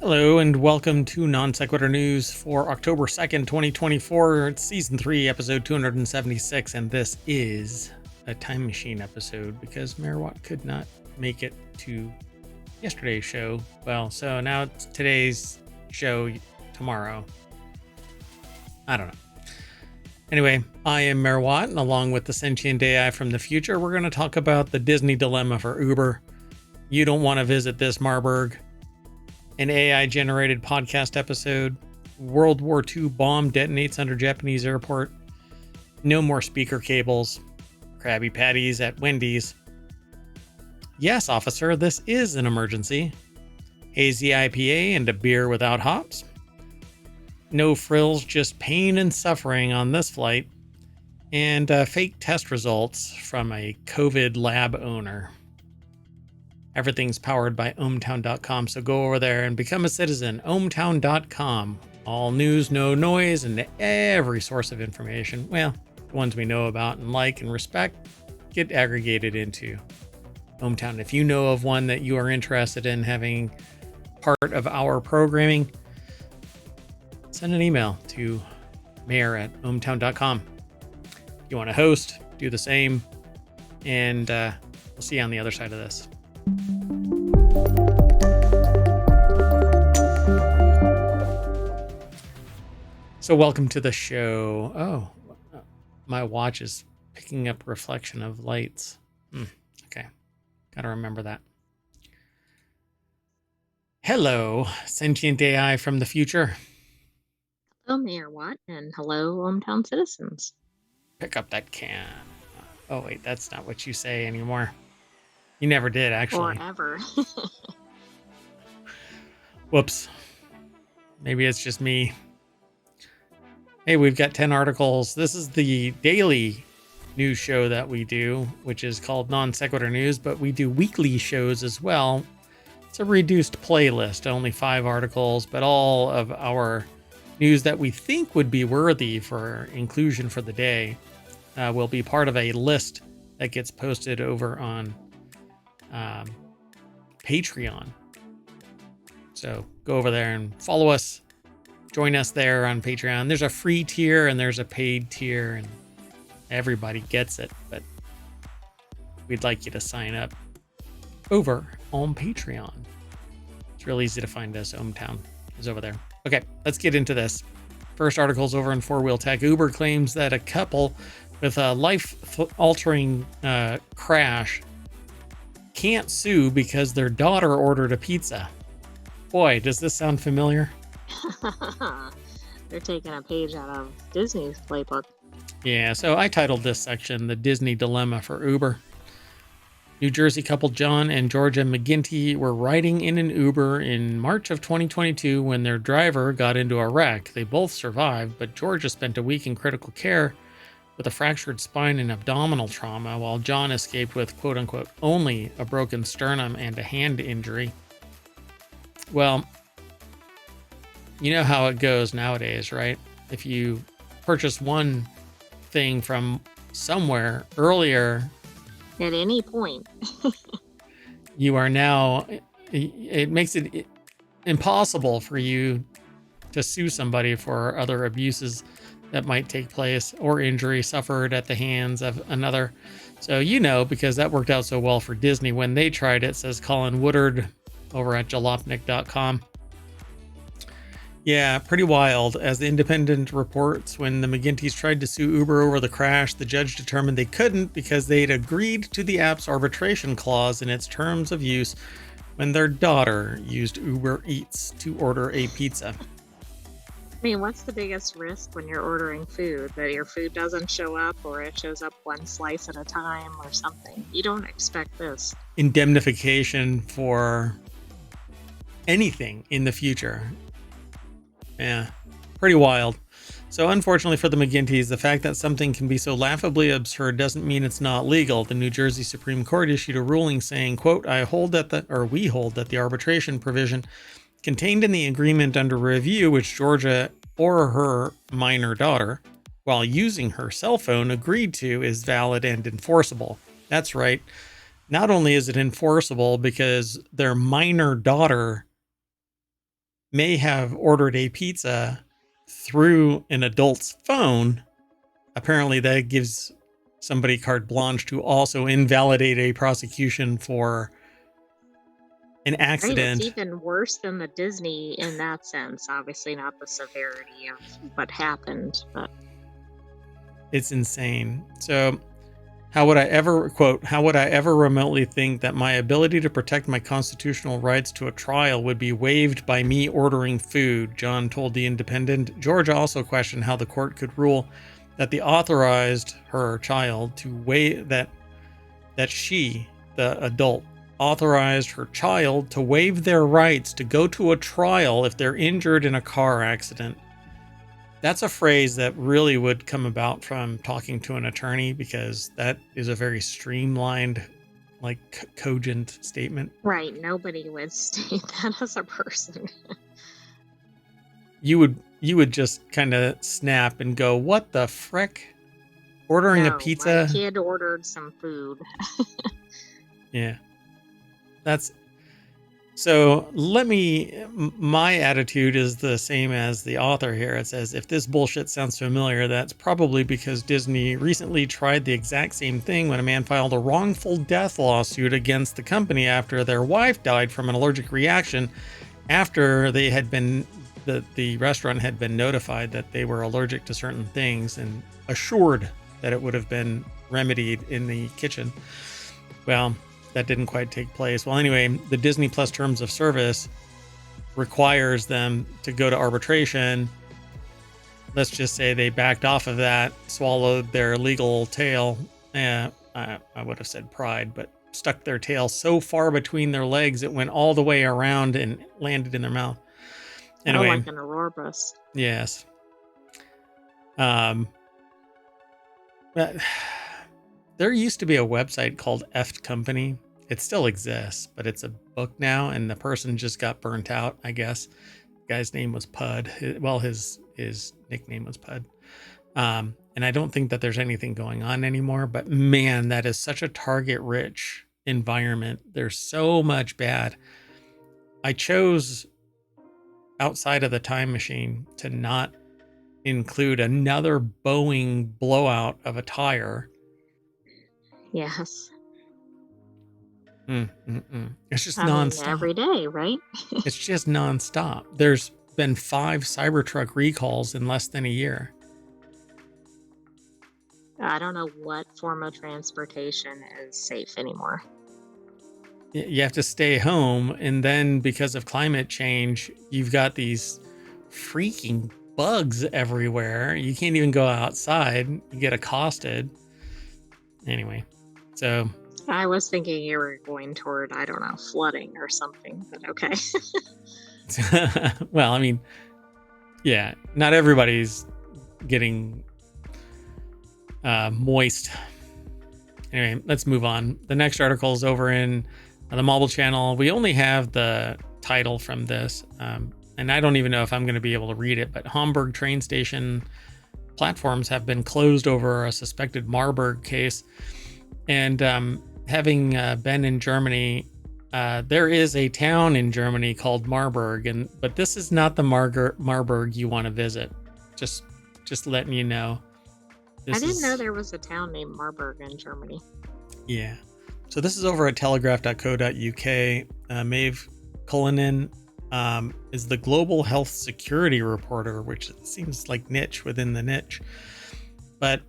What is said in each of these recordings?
Hello and welcome to Non Sequitur News for October 2nd, 2024. It's Season 3, Episode 276, and this is a time machine episode because Mayor Watt could not make it to yesterday's show. Well, so now it's today's show tomorrow. I don't know. Anyway, I am Mayor Watt, and along with the sentient AI from the future, we're going to talk about the Disney dilemma for Uber. You don't want to visit this Marburg. An AI-generated podcast episode. World War II bomb detonates under Japanese airport. No more speaker cables. Krabby Patties at Wendy's. Yes, officer, this is an emergency. Hazy IPA and a beer without hops. No frills, just pain and suffering on this flight. And fake test results from a COVID lab owner. Everything's powered by ohmtown.com, so go over there and become a citizen. ohmtown.com. All news, no noise, and every source of information, well, the ones we know about and like and respect, get aggregated into ohmtown. If you know of one that you are interested in having part of our programming, send an email to mayor@ohmtown.com. If you want to host, do the same, and we'll see you on the other side of this. So welcome to the show. Oh, my watch is picking up reflection of lights. Okay, gotta remember that. Hello, sentient AI from the future. Hello, Mayor Watt, and hello, hometown citizens. Pick up that can. Oh wait, that's not what you say anymore. You never did, actually. Or ever. Whoops. Maybe it's just me. Hey, we've got 10 articles. This is the daily news show that we do, which is called Non Sequitur News, but we do weekly shows as well. It's a reduced playlist, only 5 articles, but all of our news that we think would be worthy for inclusion for the day will be part of a list that gets posted over on Patreon. So go over there and follow us. Join us there on Patreon. There's a free tier and there's a paid tier, and everybody gets it, but we'd like you to sign up over on Patreon. It's real easy to find us. ohmtown is over there. Okay, let's get into this. First article's over in 4-Wheel Tech. Uber claims that a couple with a life-altering crash can't sue because their daughter ordered a pizza. Boy, does this sound familiar? They're taking a page out of Disney's playbook. Yeah, so I titled this section The Disney Dilemma for Uber. New Jersey couple John and Georgia McGinty were riding in an Uber in March of 2022 when their driver got into a wreck. They both survived, but Georgia spent a week in critical care with a fractured spine and abdominal trauma, while John escaped with quote-unquote only a broken sternum and a hand injury. Well, you know how it goes nowadays, right? If you purchase one thing from somewhere earlier, at any point, you are now, it makes it impossible for you to sue somebody for other abuses that might take place or injury suffered at the hands of another. So you know, because that worked out so well for Disney when they tried it, says Colin Woodard over at jalopnik.com. Yeah, pretty wild. As the Independent reports, when the McGinty's tried to sue Uber over the crash, the judge determined they couldn't because they'd agreed to the app's arbitration clause in its terms of use when their daughter used Uber Eats to order a pizza. I mean, what's the biggest risk when you're ordering food? That your food doesn't show up, or it shows up one slice at a time or something? You don't expect this. Indemnification for anything in the future. Yeah, pretty wild. So unfortunately for the McGinty's, the fact that something can be so laughably absurd doesn't mean it's not legal. The New Jersey Supreme Court issued a ruling saying, quote, we hold that the arbitration provision contained in the agreement under review, which Georgia or her minor daughter, while using her cell phone, agreed to, is valid and enforceable. That's right. Not only is it enforceable because their minor daughter may have ordered a pizza through an adult's phone. Apparently that gives somebody carte blanche to also invalidate a prosecution for an Right, it's accident. even worse than the Disney in that sense. Obviously, not the severity of what happened, but It's insane. So how would I ever, quote, how would I ever remotely think that my ability to protect my constitutional rights to a trial would be waived by me ordering food? John told The Independent. George also questioned how the court could rule that the authorized her child to waive that she, the adult, authorized her child to waive their rights to go to a trial if they're injured in a car accident. That's a phrase that really would come about from talking to an attorney, because that is a very streamlined, like cogent statement. right, nobody would state that as a person. You would just kind of snap and go, "What the frick? Ordering a No, my pizza?" kid ordered some food. Yeah. That's so my attitude is the same as the author here. It says, if this bullshit sounds familiar, that's probably because Disney recently tried the exact same thing when a man filed a wrongful death lawsuit against the company after their wife died from an allergic reaction after they had been the restaurant had been notified that they were allergic to certain things and assured that it would have been remedied in the kitchen. Well, that didn't quite take place. Well, anyway, the Disney Plus terms of service requires them to go to arbitration. Let's just say they backed off of that, swallowed their legal tail. I would have said pride, but stuck their tail so far between their legs it went all the way around and landed in their mouth. Oh, Anyway, like an Aurorabus. yes. Um, but there used to be a website called Eft Company. It still exists, but it's a book now, and the person just got burnt out, I guess. The guy's name was Pud. Well, his nickname was Pud. And I don't think that there's anything going on anymore, but man, that is such a target-rich environment. There's so much bad. I chose, outside of the time machine, to not include another Boeing blowout of a tire. Yes. It's just I mean, nonstop. every day, right? It's just nonstop. There's been 5 Cybertruck recalls in less than a year. I don't know what form of transportation is safe anymore. You have to stay home, and then because of climate change, you've got these freaking bugs everywhere. You can't even go outside. You get accosted. Anyway, so I was thinking you were going toward, I don't know, flooding or something, but okay. well, I mean, yeah, not everybody's getting moist. Anyway, let's move on. The next article is over in the Mobile Channel. We only have the title from this, and I don't even know if I'm going to be able to read it, but Hamburg train station platforms have been closed over a suspected Marburg case. And having been in Germany, there is a town in Germany called Marburg, but this is not the Marburg you want to visit. Just letting you know. I didn't know there was a town named Marburg in Germany. Yeah. So this is over at telegraph.co.uk. Maeve Cullinan is the global health security reporter, which seems like niche within the niche. But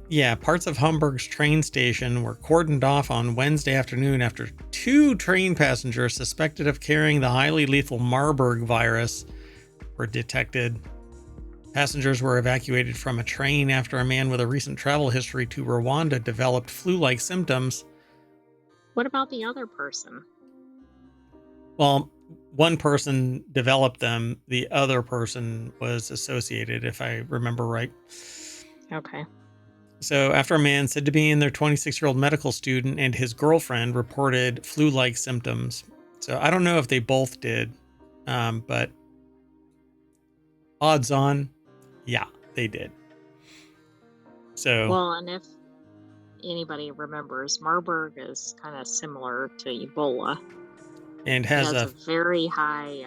yeah, parts of Hamburg's train station were cordoned off on Wednesday afternoon after 2 train passengers suspected of carrying the highly lethal Marburg virus were detected. Passengers were evacuated from a train after a man with a recent travel history to Rwanda developed flu-like symptoms. What about the other person? Well, one person developed them. The other person was associated, if I remember right. Okay. So after a man said to be in their 26-year-old medical student and his girlfriend reported flu-like symptoms. So I don't know if they both did, but odds on, yeah, they did. So, Well, and if anybody remembers, Marburg is kind of similar to Ebola. and It has has a a very high,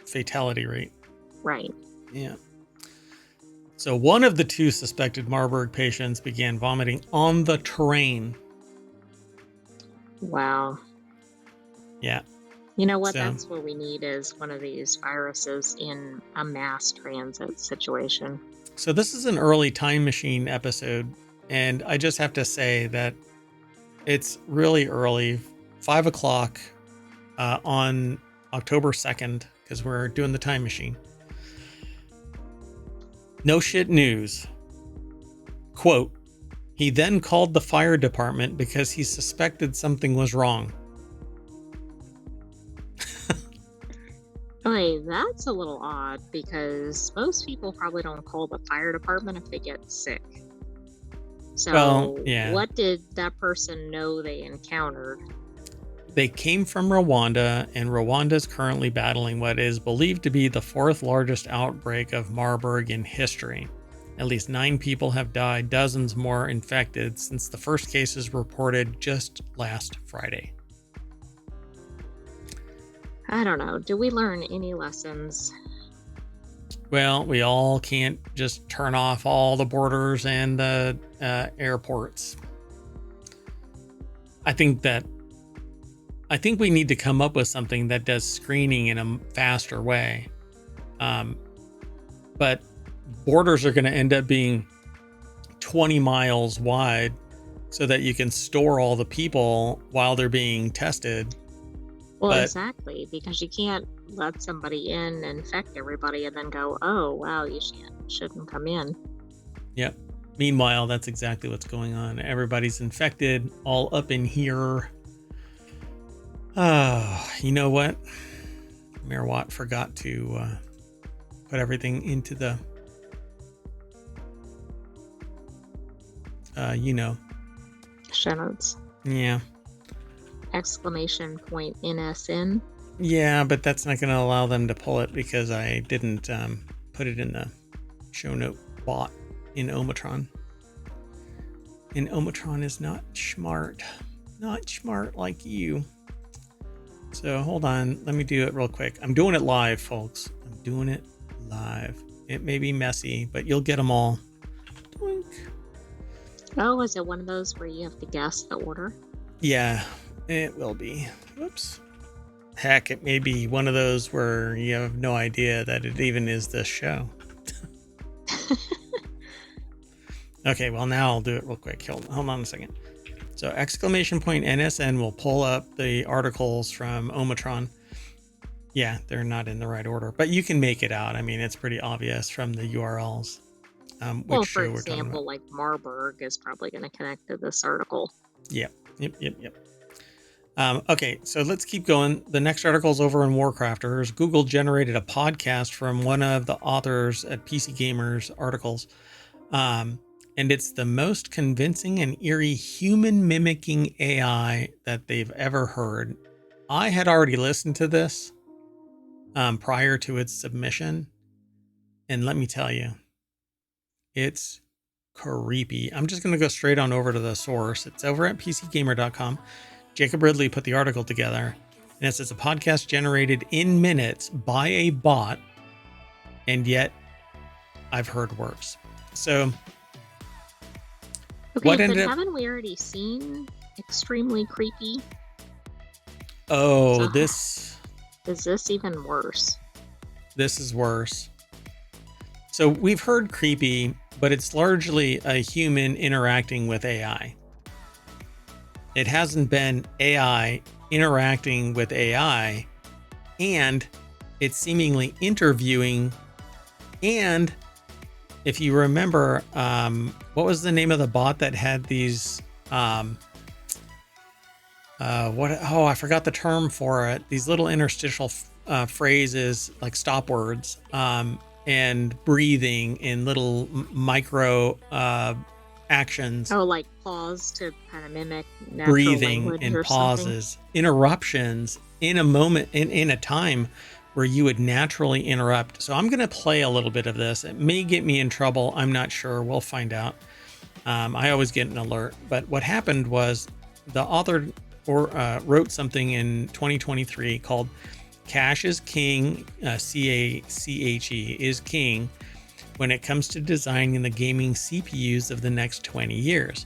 fatality rate. right. Yeah. So one of the two suspected Marburg patients began vomiting on the train. Wow. Yeah. You know what? So That's what we need is one of these viruses in a mass transit situation. so this is an early Time Machine episode, and I just have to say that it's really early, 5 o'clock on October 2nd, because we're doing the Time Machine. No shit news. Quote, he then called the fire department because he suspected something was wrong. Okay, that's a little odd because most people probably don't call the fire department if they get sick. So, Well, yeah. what did that person know they encountered? They came from Rwanda, and Rwanda is currently battling what is believed to be the fourth largest outbreak of Marburg in history. At least 9 people have died, dozens more infected since the first cases reported just last Friday. I don't know. Do we learn any lessons? Well, we all can't just turn off all the borders and the airports. I think we need to come up with something that does screening in a faster way. But borders are going to end up being 20 miles wide so that you can store all the people while they're being tested. Well, But exactly, because you can't let somebody in and infect everybody and then go, oh, wow, you shouldn't come in. yep. Meanwhile, that's exactly what's going on. Everybody's infected, all up in here. Oh, you know what? Mayor Watt forgot to put everything into the, Show notes. Yeah. Exclamation point NSN. Yeah, but that's not going to allow them to pull it because I didn't put it in the show note bot in Omatron. And Omatron is not smart. Not smart like you. So hold on. Let me do it real quick. I'm doing it live, folks. I'm doing it live. It may be messy, but you'll get them all. Doink. Oh, is it one of those where you have to guess the order? Yeah, it will be. Whoops. Heck, it may be one of those where you have no idea that it even is this show. Okay, well, now I'll do it real quick. Hold on a second. So exclamation point NSN will pull up the articles from Omatron. Yeah, they're not in the right order, but you can make it out. I mean, it's pretty obvious from the URLs. Well, Which for show we're talking about. example, like Marburg is probably going to connect to this article. Yep. Okay, so let's keep going. The next article is over in Warcrafters. Google generated a podcast from one of the authors at PC Gamer's articles. And it's the most convincing and eerie human mimicking AI that they've ever heard. I had already listened to this prior to its submission. And let me tell you, it's creepy. I'm just going to go straight on over to the source. It's over at pcgamer.com. Jacob Ridley put the article together, and it says a podcast generated in minutes by a bot, and yet I've heard worse. So, okay, what but ended up? Haven't we already seen Extremely Creepy? Oh, So, this is this even worse? This is worse. So we've heard creepy, but it's largely a human interacting with AI. It hasn't been AI interacting with AI, and it's seemingly interviewing. And if you remember, what was the name of the bot that had these? I forgot the term for it. These little interstitial phrases like stop words, and breathing in little micro actions. Oh, like pause to kind of mimic natural Breathing language and or pauses, something. interruptions in a moment, in a time where you would naturally interrupt. So I'm going to play a little bit of this. It may get me in trouble. I'm not sure. We'll find out. I always get an alert. But what happened was the author wrote something in 2023 called "Cache is King." CACHE is king when it comes to designing the gaming CPUs of the next 20 years.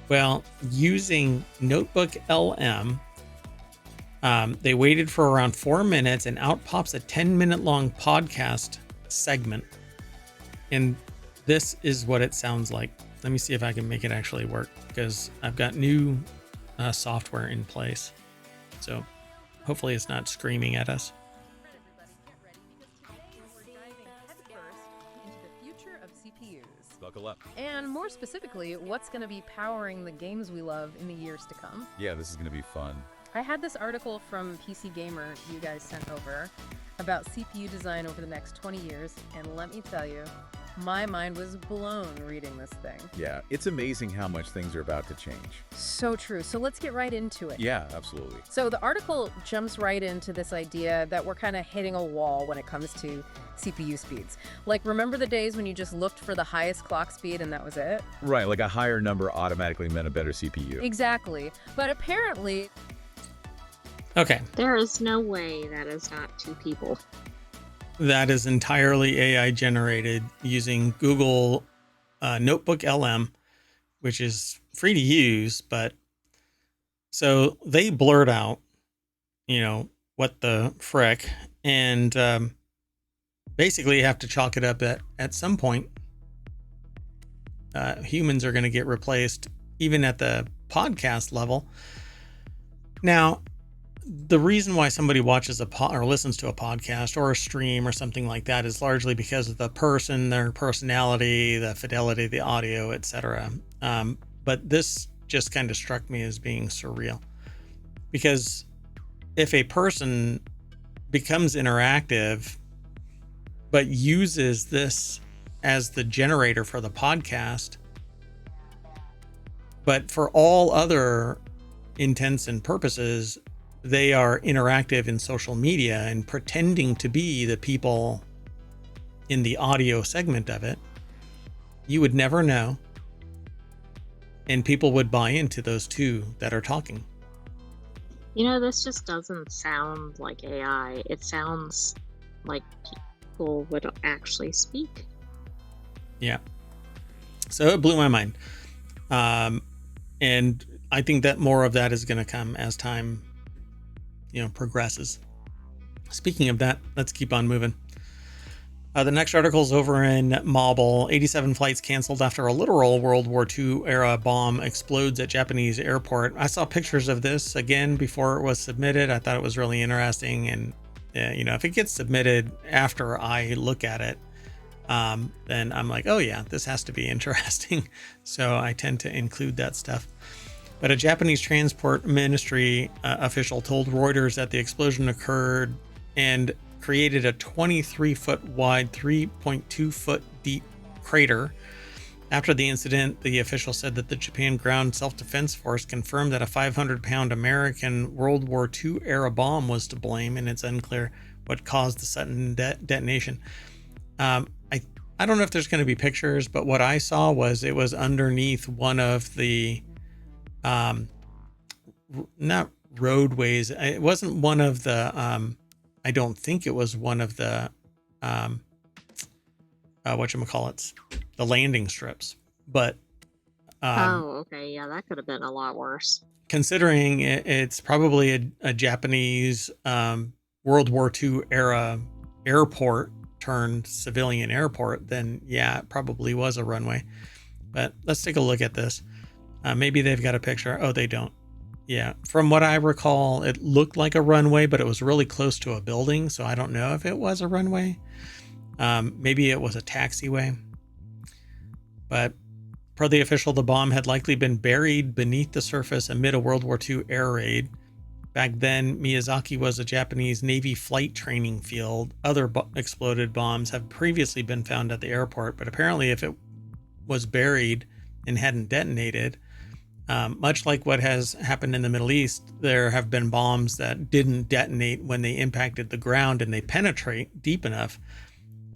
Well, using Notebook LM, they waited for around 4 minutes and out pops a 10-minute long podcast segment. And this is what it sounds like. Let me see if I can make it actually work, because I've got new software in place. So hopefully it's not screaming at us. Buckle up. And more specifically, what's going to be powering the games we love in the years to come. Yeah, this is going to be fun. I had this article from PC Gamer you guys sent over about CPU design over the next 20 years, and let me tell you, my mind was blown reading this thing. Yeah, it's amazing how much things are about to change. So true. So let's get right into it. Yeah, absolutely. So the article jumps right into this idea that we're kind of hitting a wall when it comes to CPU speeds. Like, remember the days when you just looked for the highest clock speed and that was it? Right, like a higher number automatically meant a better CPU. Exactly. But apparently... Okay. There is no way that is not two people. That is entirely AI generated using Google Notebook LM, which is free to use. But so they blurt out, what the frick, and basically have to chalk it up at some point. Humans are going to get replaced, even at the podcast level. Now, the reason why somebody watches or listens to a podcast or a stream or something like that is largely because of the person, their personality, the fidelity of the audio, etc. But this just kind of struck me as being surreal, because if a person becomes interactive but uses this as the generator for the podcast, but for all other intents and purposes, they are interactive in social media and pretending to be the people in the audio segment of it, you would never know. And people would buy into those two that are talking. This just doesn't sound like AI. It sounds like people would actually speak. Yeah. So it blew my mind. And I think that more of that is going to come as time progresses. Speaking of that, let's keep on moving. The next article is over in Mobile. 87 flights canceled after a literal World War II era bomb explodes at Japanese airport. I saw pictures of this again before it was submitted. I thought it was really interesting. And, if it gets submitted after I look at it, then I'm like, oh yeah, this has to be interesting. So I tend to include that stuff. But a Japanese transport ministry official told Reuters that the explosion occurred and created a 23-foot wide, 3.2-foot deep crater. After the incident, the official said that the Japan Ground Self-Defense Force confirmed that a 500-pound American World War II era bomb was to blame, and it's unclear what caused the sudden detonation. I don't know if there's going to be pictures, but what I saw was it was underneath one of the not roadways. It wasn't one of the I don't think it was one of the whatchamacallits, the landing strips. But okay, yeah, that could have been a lot worse. Considering it's probably a Japanese World War II era airport turned civilian airport, then yeah, it probably was a runway. But let's take a look at this. Maybe they've got a picture. Oh, they don't. Yeah, from what I recall, it looked like a runway, but it was really close to a building, so I don't know if it was a runway. Maybe it was a taxiway. But per the official, the bomb had likely been buried beneath the surface amid a World War II air raid. Back then, Miyazaki was a Japanese Navy flight training field. Other exploded bombs have previously been found at the airport, but apparently if it was buried and hadn't detonated, much like what has happened in the Middle East, there have been bombs that didn't detonate when they impacted the ground and they penetrate deep enough.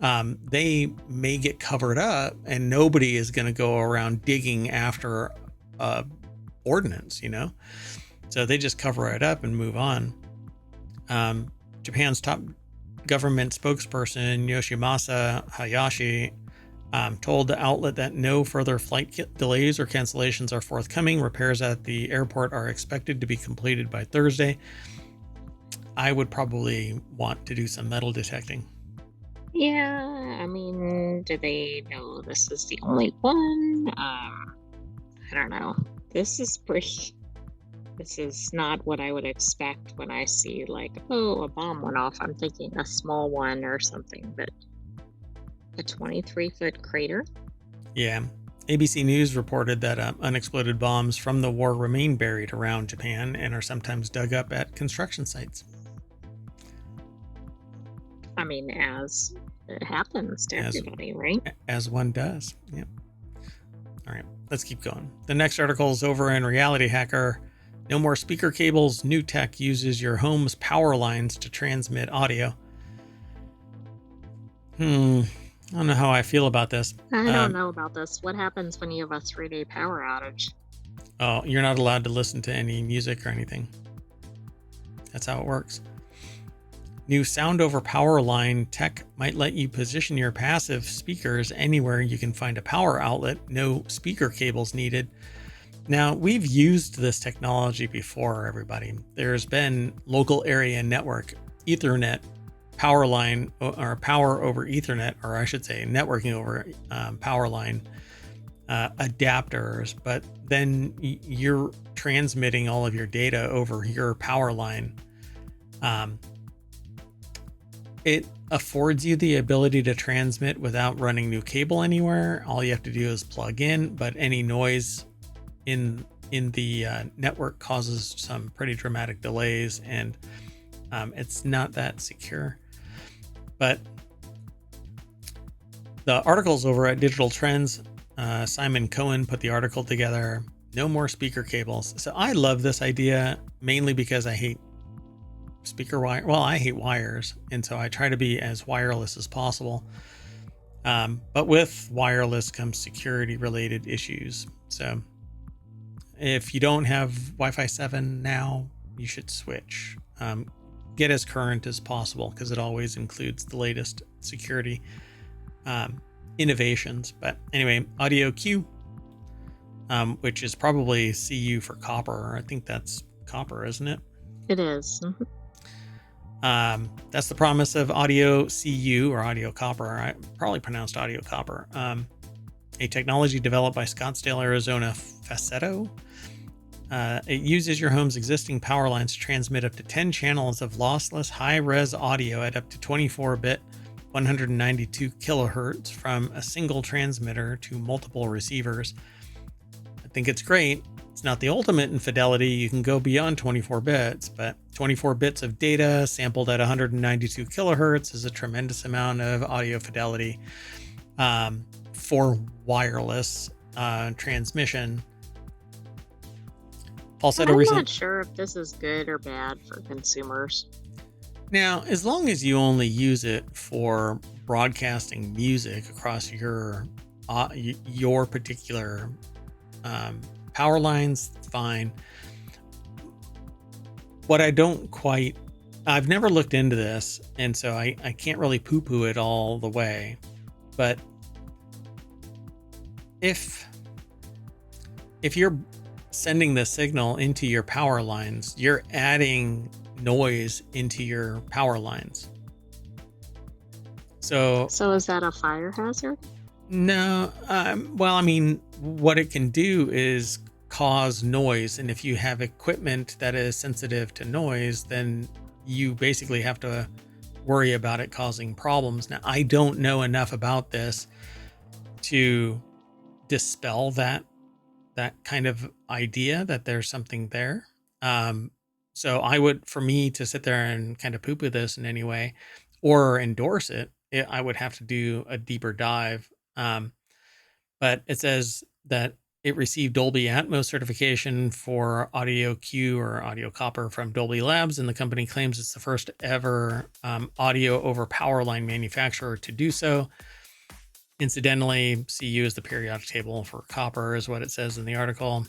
They may get covered up and nobody is going to go around digging after ordnance, So they just cover it up and move on. Japan's top government spokesperson, Yoshimasa Hayashi, told the outlet that no further flight delays or cancellations are forthcoming. Repairs at the airport are expected to be completed by Thursday. I would probably want to do some metal detecting. Yeah, I mean, do they know this is the only one? I don't know. This is not what I would expect when I see, like, oh, a bomb went off. I'm thinking a small one or something, but a 23-foot crater? Yeah. ABC News reported that unexploded bombs from the war remain buried around Japan and are sometimes dug up at construction sites. I mean, as it happens to everybody, right? As one does. Yep. All right, let's keep going. The next article is over in Reality Hacker. No more speaker cables. New tech uses your home's power lines to transmit audio. I don't know how I feel about this. I don't know about this. What happens when you have a 3-day power outage? Oh, you're not allowed to listen to any music or anything. That's how it works. New sound over power line tech might let you position your passive speakers anywhere you can find a power outlet. No speaker cables needed. Now, we've used this technology before, everybody. There's been local area network, Ethernet, power line, or power over Ethernet, or I should say networking over power line adapters, but then you're transmitting all of your data over your power line. It affords you the ability to transmit without running new cable anywhere. All you have to do is plug in, but any noise in the network causes some pretty dramatic delays, and it's not that secure. But the article's over at Digital Trends. Simon Cohen put the article together. No more speaker cables. So I love this idea mainly because I hate speaker wire. Well, I hate wires, and so I try to be as wireless as possible. But with wireless comes security related issues. So if you don't have Wi-Fi 7 now, you should switch. Get as current as possible because it always includes the latest security innovations. But anyway, audio Q, which is probably CU for copper. I think that's copper, isn't it? It is. That's the promise of audio CU or audio copper. I probably pronounced audio copper. A technology developed by Scottsdale, Arizona Facetto. It uses your home's existing power lines to transmit up to 10 channels of lossless high-res audio at up to 24-bit 192 kilohertz from a single transmitter to multiple receivers. I think it's great. It's not the ultimate in fidelity. You can go beyond 24 bits, but 24 bits of data sampled at 192 kilohertz is a tremendous amount of audio fidelity for wireless transmission. I'm not sure if this is good or bad for consumers. Now, as long as you only use it for broadcasting music across your particular power lines, fine. What I don't quite, I've never looked into this, and so I can't really poo-poo it all the way. But if you're sending the signal into your power lines, you're adding noise into your power lines. So is that a fire hazard? No. Well, I mean, what it can do is cause noise. And if you have equipment that is sensitive to noise, then you basically have to worry about it causing problems. Now, I don't know enough about this to dispel that kind of idea that there's something there. So for me to sit there and kind of poo-poo this in any way or endorse it, I would have to do a deeper dive. But it says that it received Dolby Atmos certification for audio Q or audio copper from Dolby Labs, and the company claims it's the first ever audio over power line manufacturer to do so. Incidentally, CU is the periodic table for copper, is what it says in the article.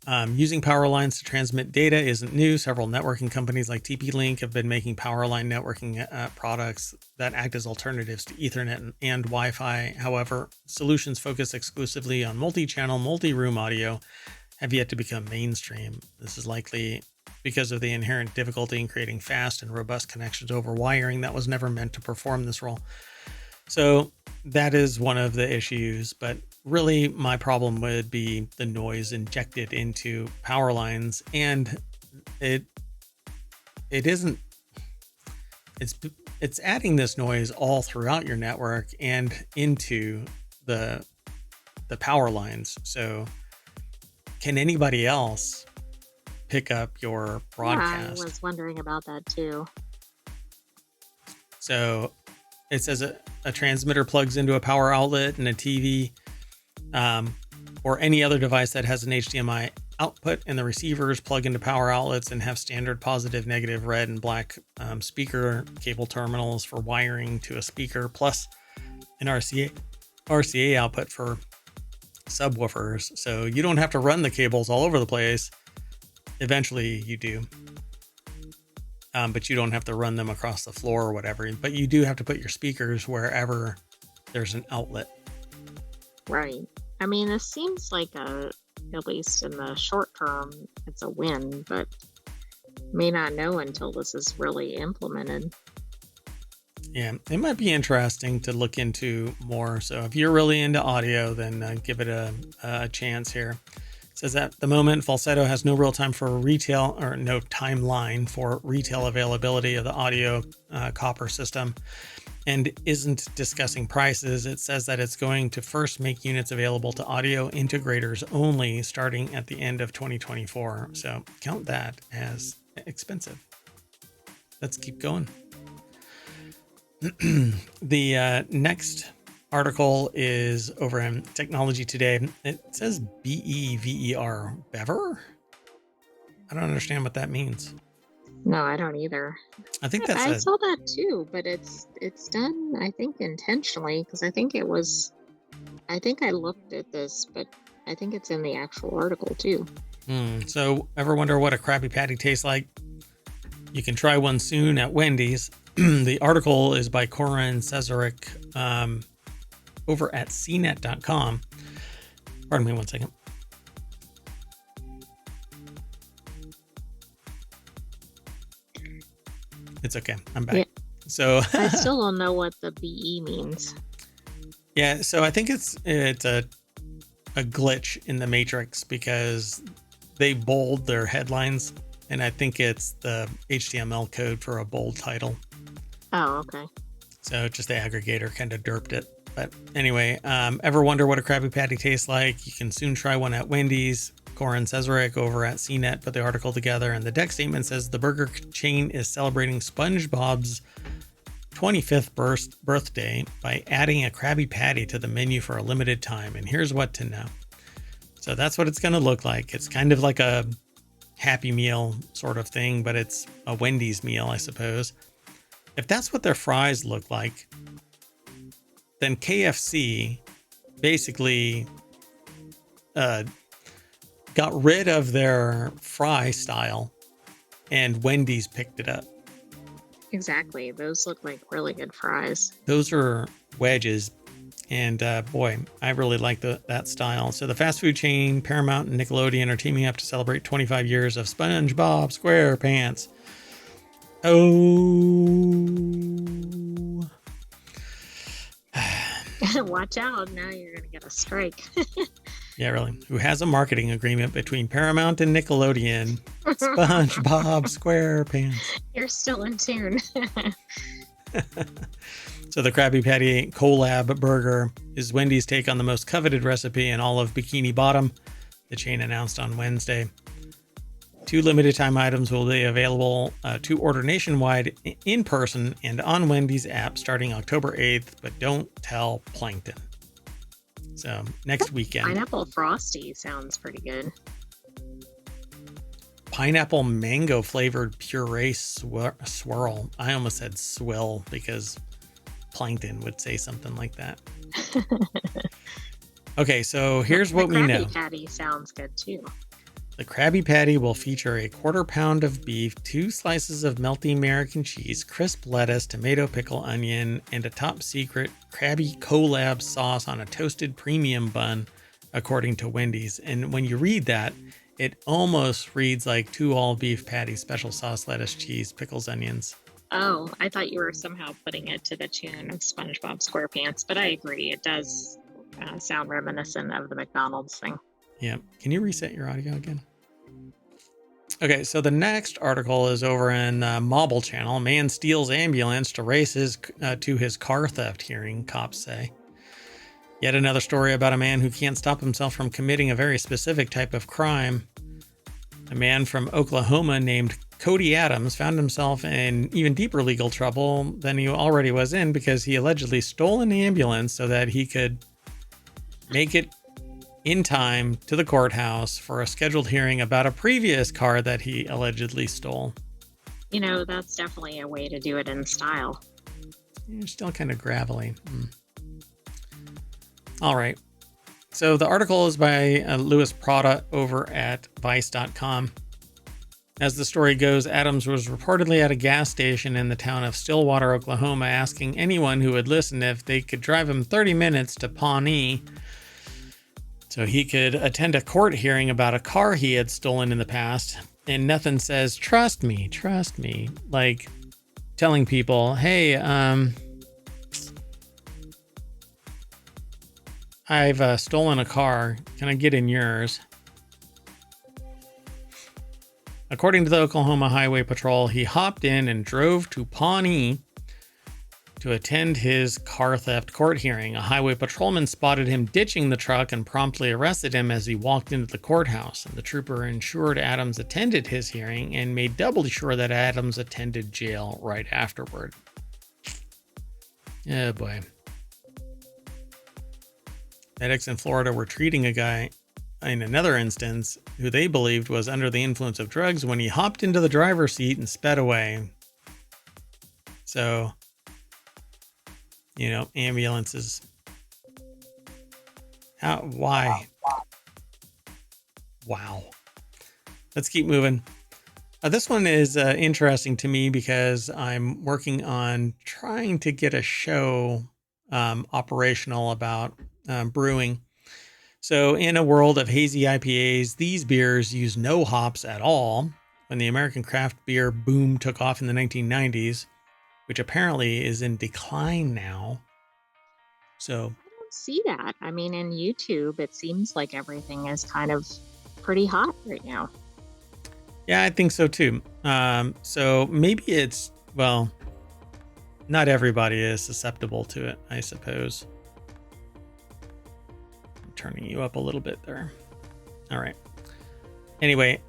Using power lines to transmit data isn't new. Several networking companies like TP-Link have been making power line networking products that act as alternatives to Ethernet and Wi-Fi. However, solutions focused exclusively on multi-channel, multi-room audio have yet to become mainstream. This is likely because of the inherent difficulty in creating fast and robust connections over wiring that was never meant to perform this role. So that is one of the issues, but really my problem would be the noise injected into power lines, and it's adding this noise all throughout your network and into the power lines. So can anybody else pick up your broadcast? Yeah, I was wondering about that too. So it says a transmitter plugs into a power outlet and a TV or any other device that has an HDMI output, and the receivers plug into power outlets and have standard positive, negative, red, and black speaker cable terminals for wiring to a speaker, plus an RCA output for subwoofers. So you don't have to run the cables all over the place. Eventually you do. But you don't have to run them across the floor or whatever. But you do have to put your speakers wherever there's an outlet. Right. I mean, this seems like at least in the short term, it's a win, but may not know until this is really implemented. Yeah, it might be interesting to look into more. So if you're really into audio, then give it a chance here. It says at the moment, Falsetto has no real time for retail, or no timeline for retail availability of the audio copper system, and isn't discussing prices. It says that it's going to first make units available to audio integrators only starting at the end of 2024. So count that as expensive. Let's keep going. The next article is over in Technology Today. It says BEVER. Bever? I don't understand what that means. No, I don't either. I think I saw that too, but it's done, I think, intentionally, because I think I looked at this, but I think it's in the actual article too. So ever wonder what a Krabby Patty tastes like? You can try one soon at Wendy's. The article is by Corin Cesaric over at cnet.com. Pardon me one second. It's okay. I'm back. Yeah. So I still don't know what the BE means. Yeah, so I think it's a glitch in the Matrix because they bold their headlines, and I think it's the HTML code for a bold title. Oh, okay. So just the aggregator kind of derped it. But anyway, ever wonder what a Krabby Patty tastes like? You can soon try one at Wendy's. Corin Cesaric over at CNET put the article together, and the deck statement says the burger chain is celebrating SpongeBob's 25th birthday by adding a Krabby Patty to the menu for a limited time. And here's what to know. So that's what it's going to look like. It's kind of like a Happy Meal sort of thing, but it's a Wendy's meal, I suppose. If that's what their fries look like, then KFC basically got rid of their fry style, and Wendy's picked it up. Exactly. Those look like really good fries. Those are wedges, and boy, I really like that style. So the fast food chain Paramount and Nickelodeon are teaming up to celebrate 25 years of SpongeBob SquarePants. Oh. Watch out. Now you're going to get a strike. Yeah, really. Who has a marketing agreement between Paramount and Nickelodeon? SpongeBob SquarePants. You're still in tune. So the Krabby Patty collab burger is Wendy's take on the most coveted recipe in all of Bikini Bottom, the chain announced on Wednesday. 2 limited time items will be available to order nationwide in person and on Wendy's app starting October 8th, but don't tell Plankton. So next weekend. Pineapple Frosty sounds pretty good. Pineapple mango flavored puree swirl. I almost said swill because Plankton would say something like that. Okay, so here's what we know. Krabby Patty sounds good too. The Krabby Patty will feature a quarter pound of beef, 2 slices of melty American cheese, crisp lettuce, tomato, pickle, onion, and a top secret Krabby collab sauce on a toasted premium bun, according to Wendy's. And when you read that, it almost reads like 2 all beef patties, special sauce, lettuce, cheese, pickles, onions. Oh, I thought you were somehow putting it to the tune of SpongeBob SquarePants, but I agree. It does sound reminiscent of the McDonald's thing. Yeah. Can you reset your audio again? Okay, so the next article is over in Mobile Channel. Man steals ambulance to race to his car theft hearing, cops say. Yet another story about a man who can't stop himself from committing a very specific type of crime. A man from Oklahoma named Cody Adams found himself in even deeper legal trouble than he already was in because he allegedly stole an ambulance so that he could make it in time to the courthouse for a scheduled hearing about a previous car that he allegedly stole. You know, that's definitely a way to do it in style. You're still kind of gravelly. All right. So the article is by Louis Prada over at Vice.com. As the story goes, Adams was reportedly at a gas station in the town of Stillwater, Oklahoma, asking anyone who would listen if they could drive him 30 minutes to Pawnee so he could attend a court hearing about a car he had stolen in the past. And nothing says, trust me, like telling people, hey, I've stolen a car. Can I get in yours? According to the Oklahoma Highway Patrol, he hopped in and drove to Pawnee to attend his car theft court hearing. A highway patrolman spotted him ditching the truck and promptly arrested him as he walked into the courthouse. And the trooper ensured Adams attended his hearing and made doubly sure that Adams attended jail right afterward. Oh boy. Medics in Florida were treating a guy in another instance who they believed was under the influence of drugs when he hopped into the driver's seat and sped away. So, you know, ambulances. Why? Wow. Let's keep moving. This one is interesting to me because I'm working on trying to get a show operational about brewing. So in a world of hazy IPAs, these beers use no hops at all. When the American craft beer boom took off in the 1990s, which apparently is in decline now. So I don't see that. I mean, in YouTube, it seems like everything is kind of pretty hot right now. yeah, I think so too. So maybe it's, well, not everybody is susceptible to it, I suppose. I'm turning you up a little bit there. All right. Anyway,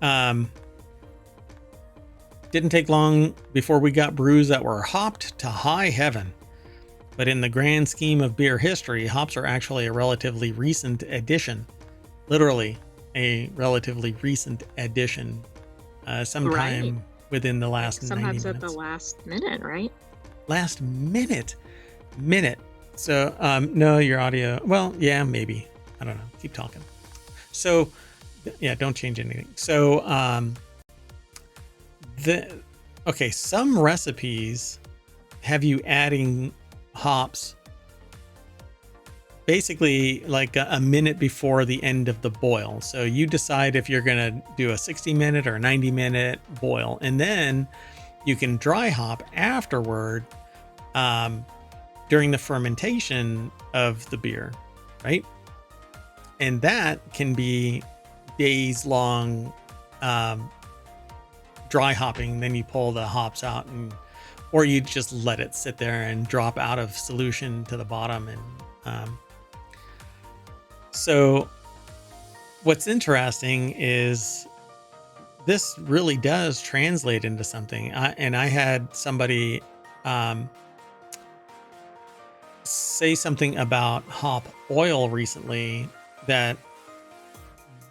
didn't take long before we got brews that were hopped to high heaven. But in the grand scheme of beer history, hops are actually a relatively recent addition. Literally a relatively recent addition. Sometime within the last 90 minutes. Sometimes at the last minute, right? Last minute. So, no, your audio. Well, yeah, maybe. I don't know. Keep talking. So, yeah, don't change anything. So, some recipes have you adding hops basically like a minute before the end of the boil. So you decide if you're going to do a 60-minute or a 90-minute boil, and then you can dry hop afterward during the fermentation of the beer, right? And that can be days long dry hopping. Then you pull the hops out, or you just let it sit there and drop out of solution to the bottom. And so what's interesting is this really does translate into something. And I had somebody say something about hop oil recently that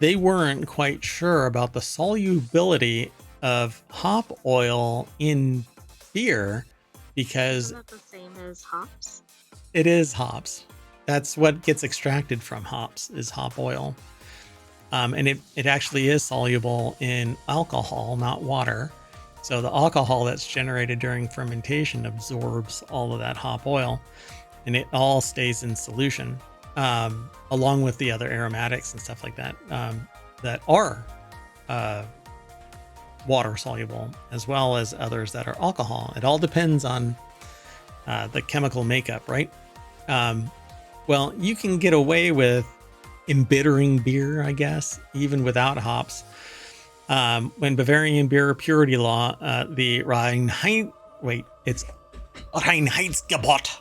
they weren't quite sure about the solubility of hop oil in beer, because Isn't that the same as hops? it is hops. That's what gets extracted from hops, is hop oil. And it actually is soluble in alcohol, not water. So the alcohol that's generated during fermentation absorbs all of that hop oil, and it all stays in solution, along with the other aromatics and stuff like that, that are water soluble, as well as others that are alcohol. It all depends on the chemical makeup, right? Well, you can get away with embittering beer, I guess, even without hops. When Bavarian beer purity law, the it's Reinheitsgebot.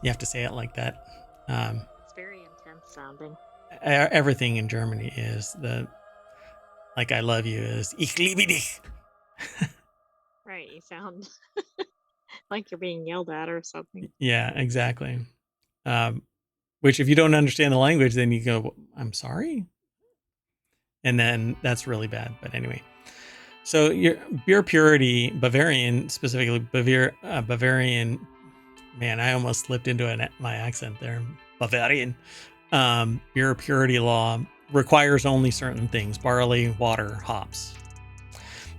You have to say it like that. It's very intense sounding. Everything in Germany is like I love you is Ich liebe dich. Right, you sound like you're being yelled at or something. Yeah, exactly. Which if you don't understand the language, then you go, I'm sorry. And then that's really bad. But anyway, so your beer purity, Bavarian, specifically Bavarian, man, I almost slipped into my accent there. Bavarian. Beer purity law requires only certain things: barley, water, hops.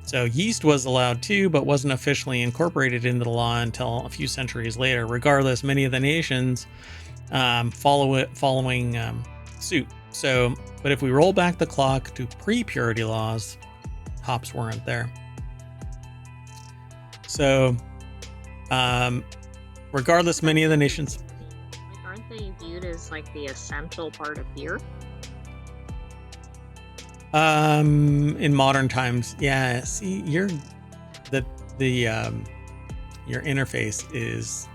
So yeast was allowed too, but wasn't officially incorporated into the law until a few centuries later. Regardless, many of the nations following suit. So, but if we roll back the clock to pre-purity laws, hops weren't there. So, regardless, many of the nations. Like, aren't they viewed as like the essential part of beer? In modern times, yeah. See, your interface is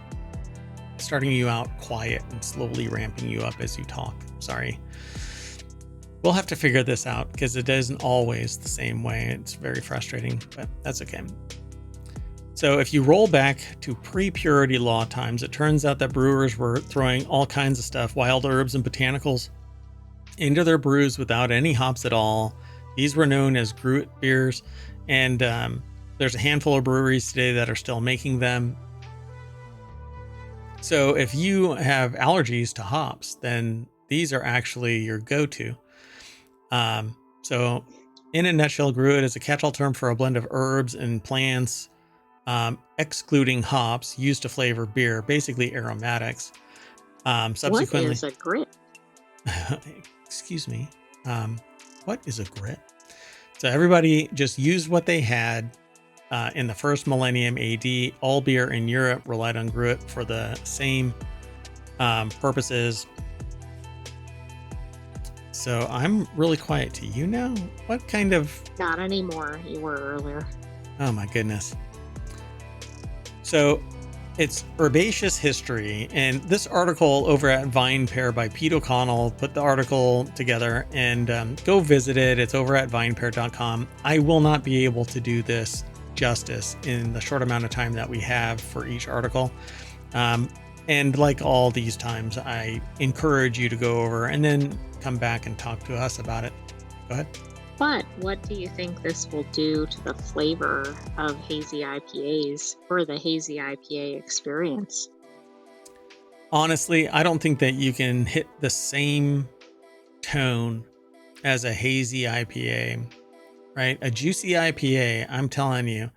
starting you out quiet and slowly ramping you up as you talk. Sorry. We'll have to figure this out because it isn't always the same way. It's very frustrating, but that's okay. So if you roll back to pre-purity law times, it turns out that brewers were throwing all kinds of stuff, wild herbs and botanicals, into their brews without any hops at all. These were known as gruit beers, and there's a handful of breweries today that are still making them. So if you have allergies to hops, then these are actually your go-to. So in a nutshell, gruit is a catch-all term for a blend of herbs and plants, excluding hops, used to flavor beer, basically aromatics. Subsequently, what is a grit? Excuse me. What is a grit? So everybody just used what they had. In the first millennium AD, all beer in Europe relied on gruit for the same purposes. So I'm really quiet to you now. What kind of... Not anymore. You were earlier. Oh my goodness. So it's herbaceous history, and this article over at VinePair by Pete O'Connell put the article together, and go visit it. It's over at vinepair.com. I will not be able to do this justice in the short amount of time that we have for each article. And like all these times, I encourage you to go over and then come back and talk to us about it. Go ahead. But what do you think this will do to the flavor of hazy IPAs or the hazy IPA experience? Honestly, I don't think that you can hit the same tone as a hazy IPA, right? A juicy IPA, I'm telling you,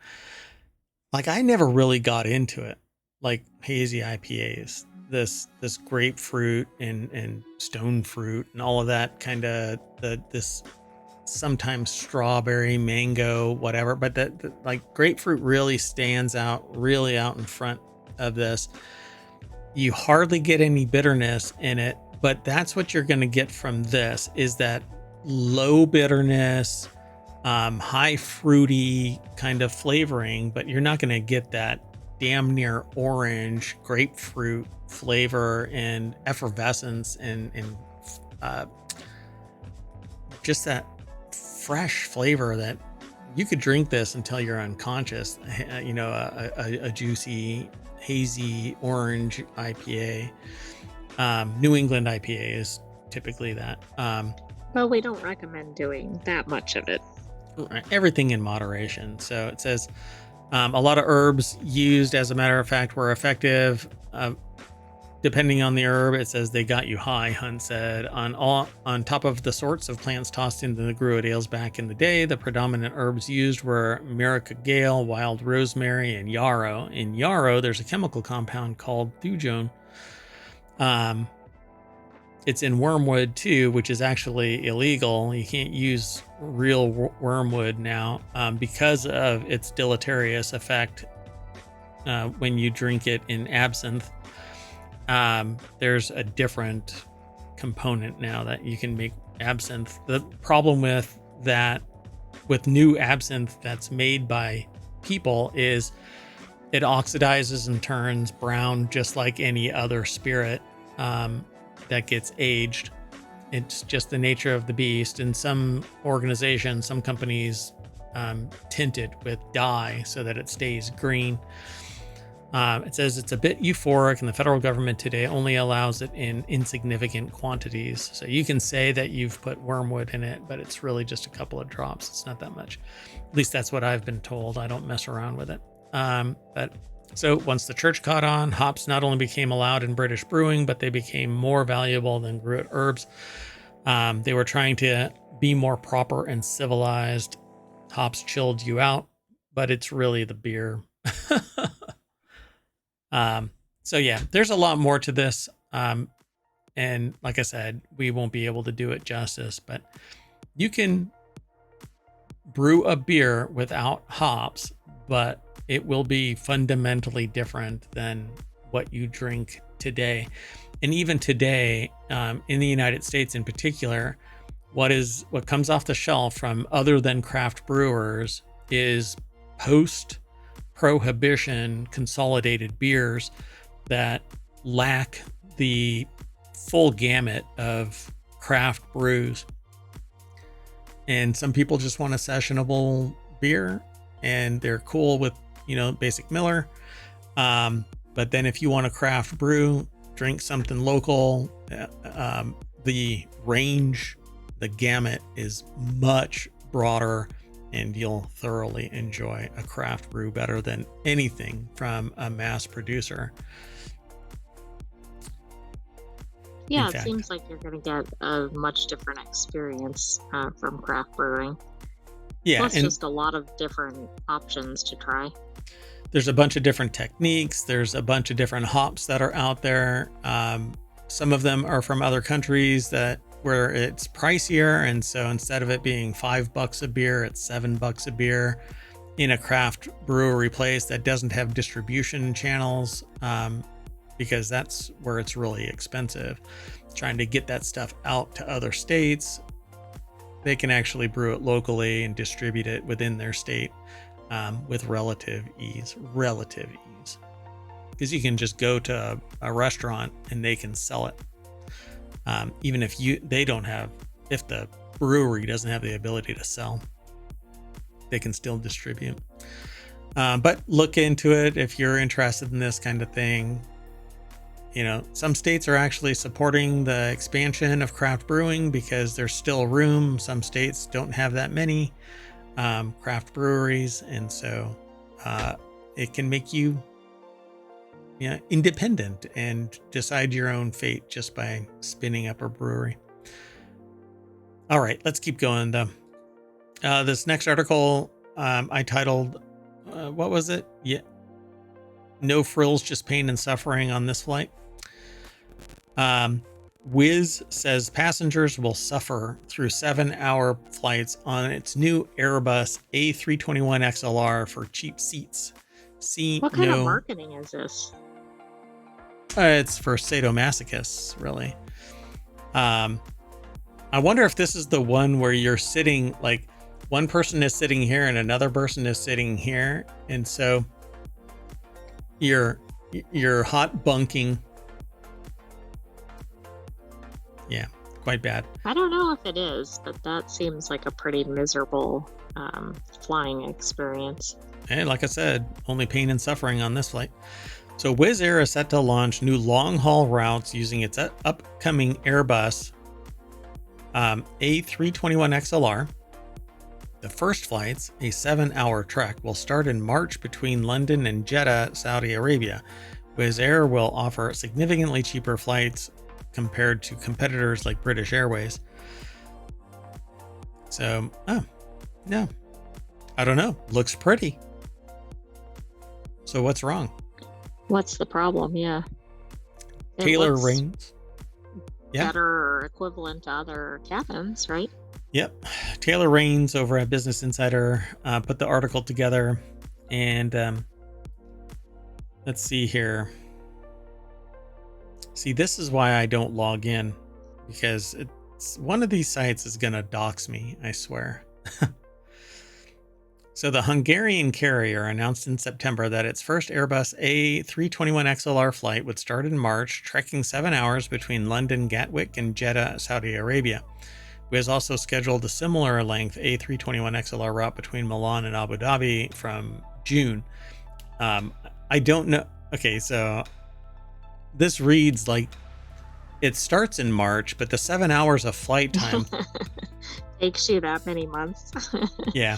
like I never really got into it. Like hazy IPAs, this grapefruit and stone fruit and all of that kind of this sometimes strawberry, mango, whatever, but that like grapefruit really stands out, really out in front of this. You hardly get any bitterness in it, but that's what you're going to get from this is that low bitterness, high fruity kind of flavoring, but you're not going to get that damn near orange grapefruit flavor and effervescence and just that fresh flavor that you could drink this until you're unconscious. You know, a juicy hazy orange IPA. New England IPA is typically that. Well, we don't recommend doing that much of it. Everything in moderation. So it says a lot of herbs used, as a matter of fact, were effective. depending on the herb, it says they got you high, Hunt said. On top of the sorts of plants tossed into the gruit ales back in the day, the predominant herbs used were America Gale, wild rosemary, and yarrow. In yarrow, there's a chemical compound called thujone. It's in wormwood too, which is actually illegal. You can't use real wormwood now because of its deleterious effect when you drink it in absinthe. There's a different component now that you can make absinthe. The problem with that, with new absinthe that's made by people, is it oxidizes and turns brown just like any other spirit that gets aged. It's just the nature of the beast. And some organizations, some companies tint it with dye so that it stays green. It says it's a bit euphoric, and the federal government today only allows it in insignificant quantities. So you can say that you've put wormwood in it, but it's really just a couple of drops. It's not that much. At least that's what I've been told. I don't mess around with it. But so once the church caught on, hops not only became allowed in British brewing, but they became more valuable than gruit herbs. They were trying to be more proper and civilized. Hops chilled you out, but it's really the beer. So yeah, there's a lot more to this. And like I said, we won't be able to do it justice, but you can brew a beer without hops, but it will be fundamentally different than what you drink today. And even today, in the United States in particular, what comes off the shelf from other than craft brewers is post-prohibition consolidated beers that lack the full gamut of craft brews. And some people just want a sessionable beer, and they're cool with, basic Miller. But then if you want a craft brew, drink something local. The range, the gamut is much broader, and you'll thoroughly enjoy a craft brew better than anything from a mass producer. Yeah, it seems like you're going to get a much different experience from craft brewing. Yeah, plus and just a lot of different options to try. There's a bunch of different techniques. There's a bunch of different hops that are out there. Some of them are from other countries where it's pricier, and so instead of it being $5 a beer, it's $7 a beer in a craft brewery place that doesn't have distribution channels, because that's where it's really expensive. Trying to get that stuff out to other states, they can actually brew it locally and distribute it within their state with relative ease. Because you can just go to a restaurant and they can sell it. Even if if the brewery doesn't have the ability to sell, they can still distribute. But look into it if you're interested in this kind of thing. Some states are actually supporting the expansion of craft brewing because there's still room. Some states don't have that many craft breweries, and so it can make you independent and decide your own fate just by spinning up a brewery. All right, let's keep going though. This next article I titled, what was it? Yeah, no frills, just pain and suffering on this flight. WWII says passengers will suffer through 7-hour flights on its new Airbus A321XLR for cheap seats. What kind of marketing is this? It's for sadomasochists, really. I wonder if this is the one where you're sitting, like one person is sitting here and another person is sitting here, and so you're hot bunking. Yeah, quite bad. I don't know if it is, but that seems like a pretty miserable flying experience. And like I said, only pain and suffering on this flight. So Wizz Air is set to launch new long-haul routes using its upcoming Airbus A321XLR. The first flights, a 7-hour trek, will start in March between London and Jeddah, Saudi Arabia, Wizz Air will offer significantly cheaper flights compared to competitors like British Airways. So, no, I don't know. Looks pretty. So what's wrong? What's the problem? Yeah. It Taylor looks Raynes. Yeah. better or equivalent to other cabins, right? Yep. Taylor Raynes over at Business Insider put the article together. And let's see here. See, this is why I don't log in, because one of these sites is going to dox me, I swear. So the Hungarian carrier announced in September that its first Airbus A321XLR flight would start in March, trekking 7 hours between London Gatwick and Jeddah, Saudi Arabia. Wizz also scheduled a similar length A321XLR route between Milan and Abu Dhabi from June. I don't know. Okay, so this reads like it starts in March, but the 7 hours of flight time Takes you that many months. yeah.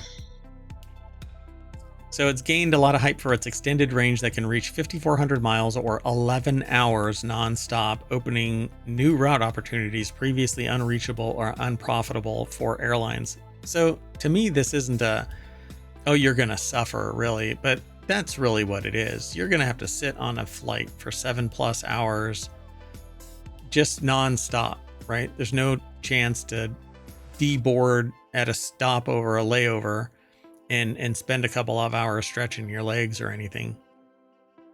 So it's gained a lot of hype for its extended range that can reach 5,400 miles or 11 hours nonstop, opening new route opportunities previously unreachable or unprofitable for airlines. So to me, this isn't you're going to suffer, really, but that's really what it is. You're going to have to sit on a flight for 7+ hours, just nonstop, right? There's no chance to deboard at a stopover, a layover, and spend a couple of hours stretching your legs or anything.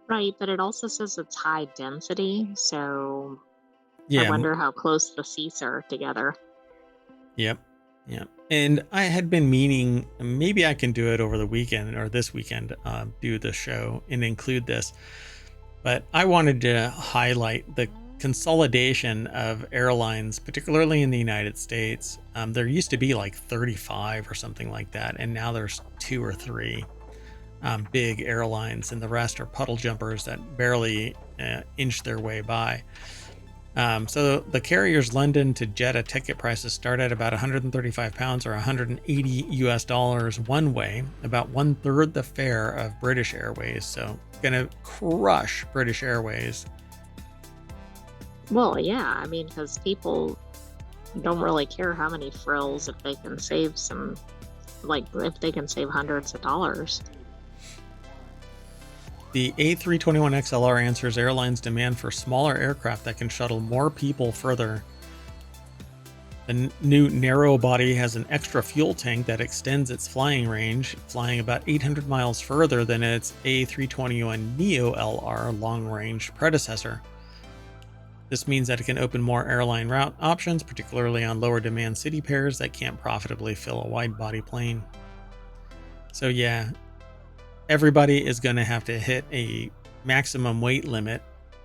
Right, but it also says it's high density, so Yeah. I wonder how close the seats are together. Yep. And I had been meaning, maybe I can do it over the weekend or this weekend, do the show and include this. But I wanted to highlight the consolidation of airlines, particularly in the United States. There used to be like 35 or something like that, and now there's 2 or 3 big airlines, and the rest are puddle jumpers that barely inch their way by. So the carrier's London to Jeddah ticket prices start at about 135 pounds or $180 one way, about 1/3 the fare of British Airways. So gonna crush British Airways. Well, yeah, I mean, because people don't really care how many frills if they can save some, like, if they can save hundreds of dollars. The A321XLR answers airlines' demand for smaller aircraft that can shuttle more people further. The new narrow body has an extra fuel tank that extends its flying range, flying about 800 miles further than its A321neo LR long-range predecessor. This means that it can open more airline route options, particularly on lower demand city pairs that can't profitably fill a wide-body plane. So yeah, everybody is going to have to hit a maximum weight limit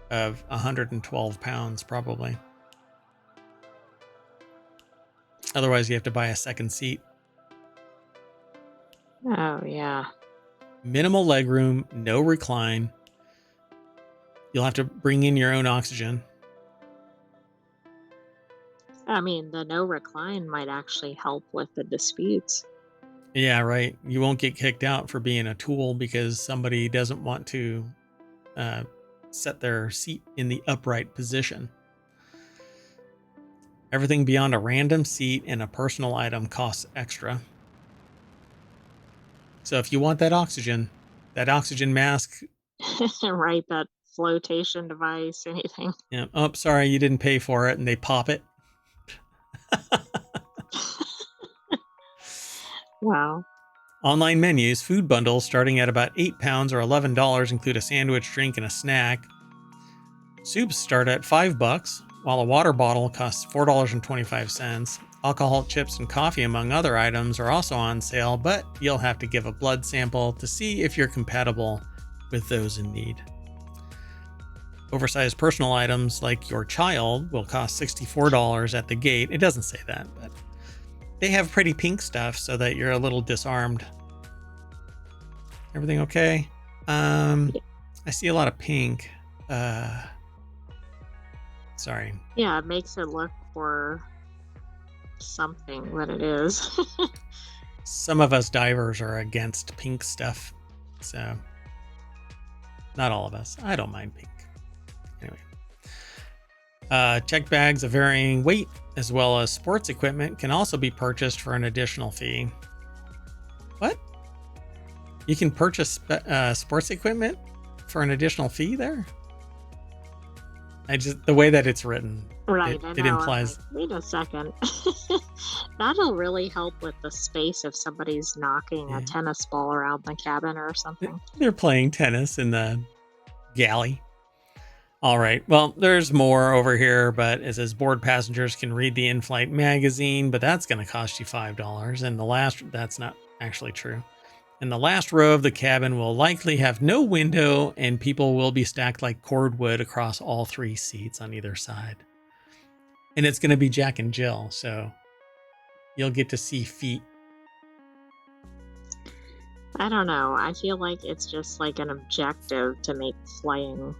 of 112 pounds, probably. Otherwise, you have to buy a second seat. Oh, yeah. Minimal legroom, no recline. You'll have to bring in your own oxygen. I mean, the no recline might actually help with the disputes. Yeah, right. You won't get kicked out for being a tool because somebody doesn't want to set their seat in the upright position. Everything beyond a random seat and a personal item costs extra. So if you want that oxygen mask. Right, that flotation device, anything. Yeah. Oh, sorry, you didn't pay for it, and they pop it. Wow. Online menus, food bundles starting at about 8 pounds or $11 include a sandwich, drink, and a snack. Soups start at $5, while a water bottle costs $4.25. Alcohol, chips, and coffee, among other items, are also on sale, but you'll have to give a blood sample to see if you're compatible with those in need. Oversized personal items like your child will cost $64 at the gate. It doesn't say that, but they have pretty pink stuff so that you're a little disarmed. Everything okay? I see a lot of pink. Sorry. Yeah, it makes it look for something that it is. Some of us divers are against pink stuff. So Not all of us. I don't mind pink. Anyway. Check bags of varying weight as well as sports equipment can also be purchased for an additional fee. What? You can purchase sports equipment for an additional fee there? The way that it's written, Right, it I know. implies. I'm like, wait a second. That'll really help with the space if somebody's knocking Yeah. a tennis ball around the cabin or something. They're playing tennis in the galley. All right. Well, there's more over here, but it says board passengers can read the in-flight magazine, but that's going to cost you $5. And that's not actually true. And the last row of the cabin will likely have no window, and people will be stacked like cordwood across all 3 seats on either side. And it's going to be Jack and Jill, so you'll get to see feet. I don't know. I feel like it's just like an objective to make flying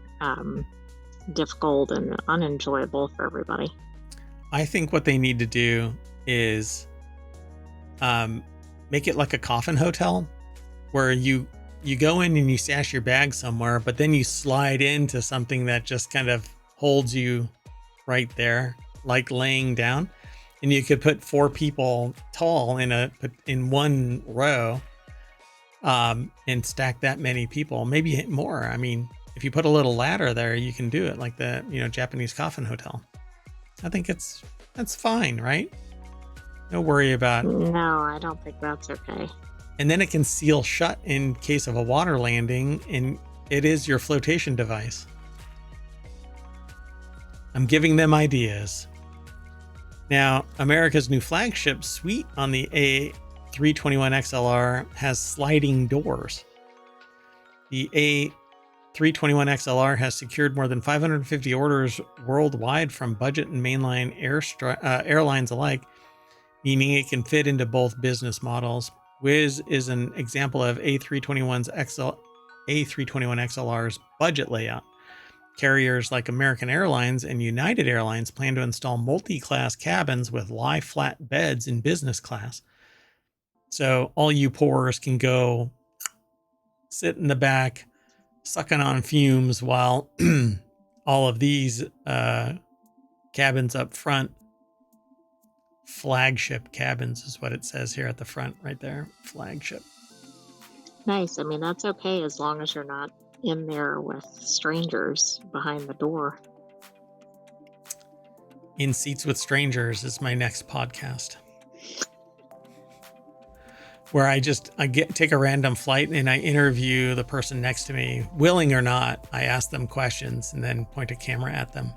difficult and unenjoyable for everybody. I think what they need to do is make it like a coffin hotel where you go in and you stash your bag somewhere, but then you slide into something that just kind of holds you right there, like laying down. And you could put 4 people tall in one row and stack that many people, maybe more. I mean, if you put a little ladder there, you can do it like the Japanese coffin hotel. I think that's fine, right? No worry about. No, I don't think that's okay. And then it can seal shut in case of a water landing, and it is your flotation device. I'm giving them ideas. Now, America's new flagship suite on the A321XLR has sliding doors. The A321XLR has secured more than 550 orders worldwide from budget and mainline airlines alike, meaning it can fit into both business models. WWII is an example of A321XLR's budget layout. Carriers like American Airlines and United Airlines plan to install multi-class cabins with lie flat beds in business class. So all you poors can go sit in the back, sucking on fumes, while all of these cabins up front, flagship cabins is what it says here at the front right there, flagship. Nice. I mean, that's okay as long as you're not in there with strangers behind the door. In Seats with Strangers is my next podcast, where I take a random flight and I interview the person next to me, willing or not. I ask them questions and then point a camera at them.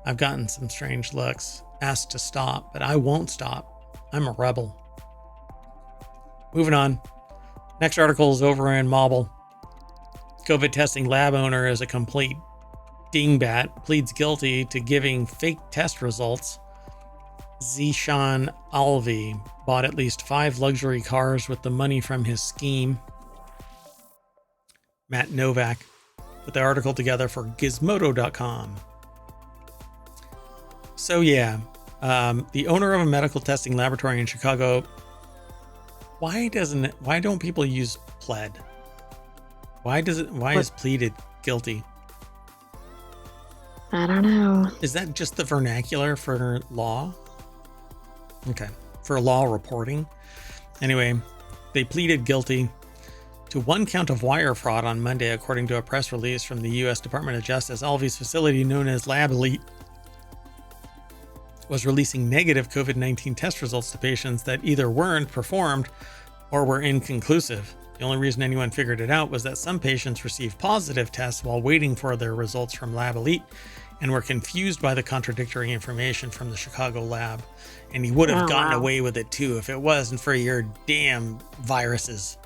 I've gotten some strange looks, asked to stop, but I won't stop. I'm a rebel. Moving on. Next article is over in Mobile. COVID testing lab owner is a complete dingbat, pleads guilty to giving fake test results. Zishan Alvi bought at least 5 luxury cars with the money from his scheme. Matt Novak put the article together for Gizmodo.com. So yeah, the owner of a medical testing laboratory in Chicago. Why don't people use pled? Why is pleaded guilty? I don't know. Is that just the vernacular for law? Okay, for law reporting. Anyway, they pleaded guilty to 1 count of wire fraud on Monday, according to a press release from the U.S. Department of Justice. Alvy's facility, known as Lab Elite, was releasing negative COVID-19 test results to patients that either weren't performed or were inconclusive. The only reason anyone figured it out was that some patients received positive tests while waiting for their results from Lab Elite and were confused by the contradictory information from the Chicago lab. And he would have gotten away with it too if it wasn't for your damn viruses.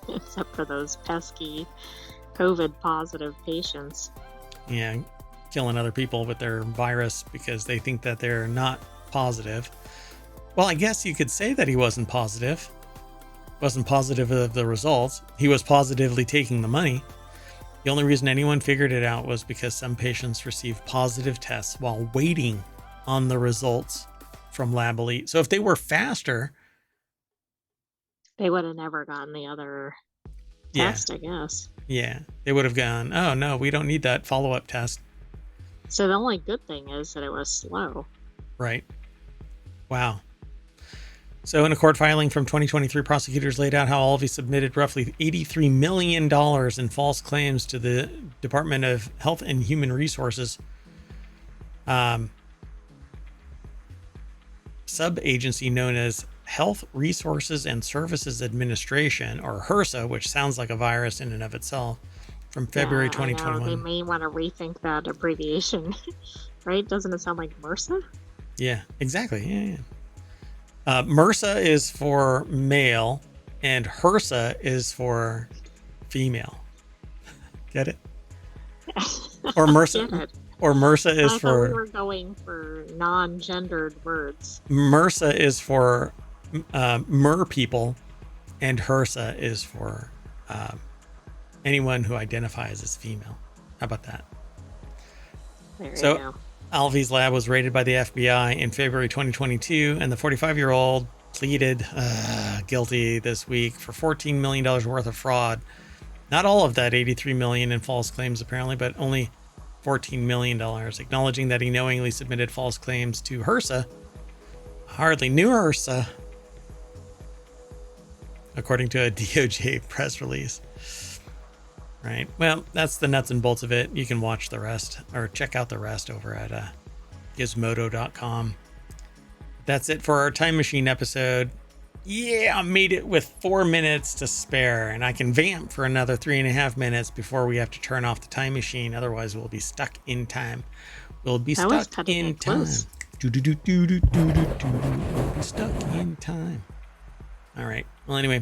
Except for those pesky COVID positive patients. Yeah, killing other people with their virus because they think that they're not positive. Well, I guess you could say that he wasn't positive. Wasn't positive of the results. He was positively taking the money. The only reason anyone figured it out was because some patients received positive tests while waiting on the results from Lab Elite. So if they were faster, they would have never gotten the other test, I guess. Yeah. They would have gone, oh, no, we don't need that follow-up test. So the only good thing is that it was slow. Right. Wow. So in a court filing from 2023, prosecutors laid out how Alvey submitted roughly $83 million in false claims to the Department of Health and Human Resources sub-agency known as Health Resources and Services Administration, or HRSA, which sounds like a virus in and of itself, from February I know. 2021. They may want to rethink that abbreviation, right? Doesn't it sound like MRSA? Yeah, exactly. Yeah. MRSA is for male, and HRSA is for female. Get it? Or MRSA, Get it. or MRSA is I thought for we were going for non-gendered words. MRSA is for mer people, and HRSA is for anyone who identifies as female. How about that? There So- you go. Alvey's lab was raided by the FBI in February 2022, and the 45-year-old pleaded guilty this week for $14 million worth of fraud. Not all of that $83 million in false claims, apparently, but only $14 million, acknowledging that he knowingly submitted false claims to HRSA. Hardly knew HRSA, according to a DOJ press release. Right. Well, that's the nuts and bolts of it. You can watch the rest or check out the rest over at gizmodo.com. That's it for our Time Machine episode. Yeah, I made it with 4 minutes to spare, and I can vamp for another 3.5 minutes before we have to turn off the time machine. Otherwise, we'll be stuck in time. We'll be That was stuck cutting in it time. close. We'll be stuck in time. All right. Well, anyway.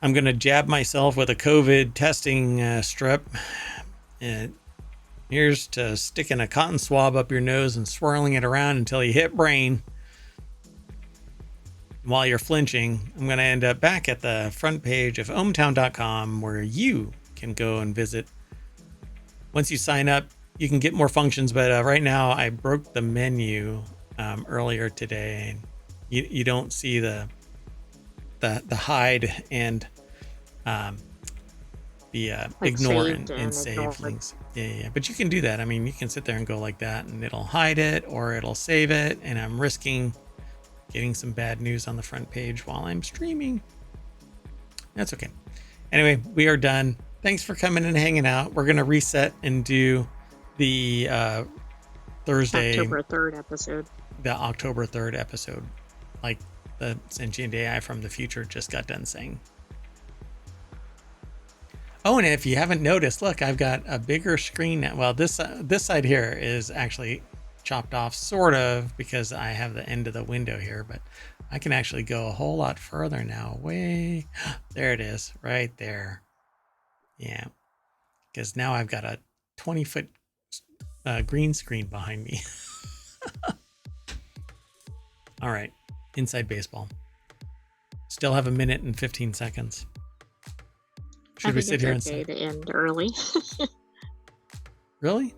I'm going to jab myself with a COVID testing strip. And here's to sticking a cotton swab up your nose and swirling it around until you hit brain. While you're flinching, I'm going to end up back at the front page of ohmtown.com, where you can go and visit. Once you sign up, you can get more functions, but right now I broke the menu earlier today. You don't see the hide and the Like ignore saved and and save ignored. links. Yeah. But you can do that. I mean, you can sit there and go like that, and it'll hide it or it'll save it. And I'm risking getting some bad news on the front page while I'm streaming. That's okay. Anyway, we are done. Thanks for coming and hanging out. We're gonna reset and do the Thursday, October 3rd episode. the October 3rd episode, like the sentient AI from the future just got done saying. Oh, and if you haven't noticed, look, I've got a bigger screen now. Well, this side here is actually chopped off, sort of, because I have the end of the window here, but I can actually go a whole lot further now. Way there it is, right there. Yeah, because now I've got a 20-foot green screen behind me. All right, inside baseball. Still have 1 minute and 15 seconds. I Should we think sit here and it's okay say, to end early. really?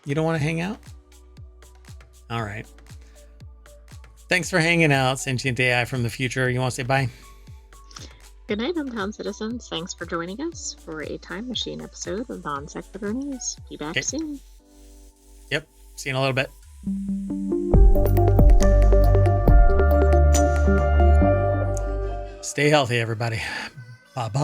You don't want to hang out? All right. Thanks for hanging out, sentient AI from the future. You want to say bye? Good night, hometown citizens. Thanks for joining us for a Time Machine episode of Non Sequitur News. Be back Okay. soon. Yep. See you in a little bit. Stay healthy, everybody. Bye-bye.